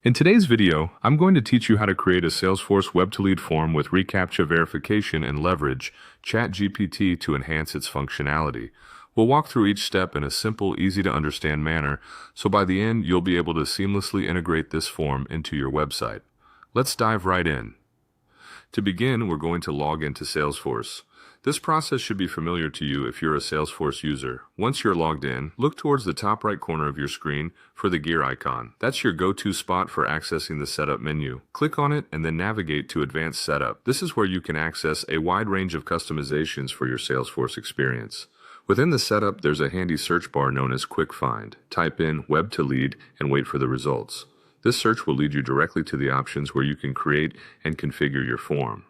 In today's video, I'm going to teach you how to create a Salesforce web-to-lead form with Recaptcha verification and leverage Chatgpt to enhance its functionality. We'll walk through each step in a simple, easy-to-understand manner, so by the end, you'll be able to seamlessly integrate this form into your website. Let's dive right in. To begin, we're going to log into Salesforce. This process should be familiar to you if you're a Salesforce user. Once you're logged in, look towards the top right corner of your screen for the gear icon. That's your go-to spot for accessing the Setup menu. Click on it and then navigate to Advanced Setup. This is where you can access a wide range of customizations for your Salesforce experience. Within the setup, there's a handy search bar known as Quick Find. Type in Web to Lead and wait for the results. This search will lead you directly to the options where you can create and configure your form.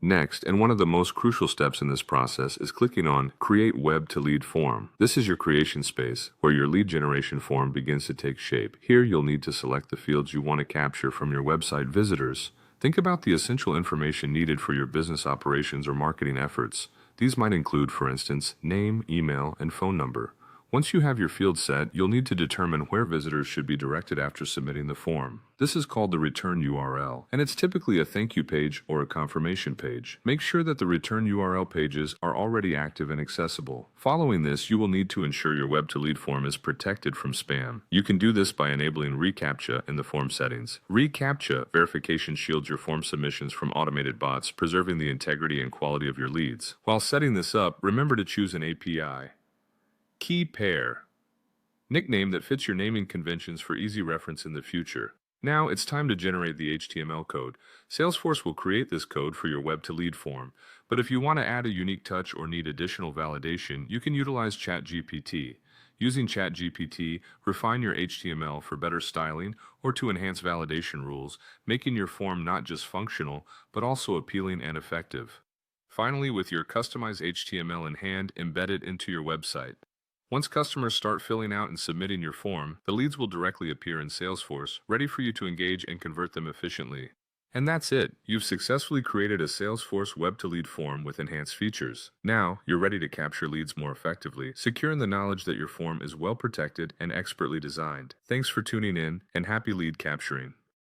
Next, and one of the most crucial steps in this process is clicking on Create Web to Lead Form. This is your creation space, where your lead generation form begins to take shape. Here, you'll need to select the fields you want to capture from your website visitors. Think about the essential information needed for your business operations or marketing efforts. These might include, for instance, name, email, and phone number. Once you have your field set, you'll need to determine where visitors should be directed after submitting the form. This is called the return URL, and it's typically a thank you page or a confirmation page. Make sure that the return URL pages are already active and accessible. Following this, you will need to ensure your web-to-lead form is protected from spam. You can do this by enabling Recaptcha in the form settings. Recaptcha verification shields your form submissions from automated bots, preserving the integrity and quality of your leads. While setting this up, remember to choose an API key pair nickname that fits your naming conventions for easy reference in the future. Now it's time to generate the HTML code. Salesforce will create this code for your web-to-lead form, but if you want to add a unique touch or need additional validation, you can utilize Chatgpt. Using Chatgpt, refine your HTML for better styling or to enhance validation rules, making your form not just functional, but also appealing and effective. Finally, with your customized HTML in hand, embed it into your website. Once customers start filling out and submitting your form, the leads will directly appear in Salesforce, ready for you to engage and convert them efficiently. And that's it. You've successfully created a Salesforce web-to-lead form with enhanced features. Now, you're ready to capture leads more effectively, secure in the knowledge that your form is well protected and expertly designed. Thanks for tuning in, and happy lead capturing.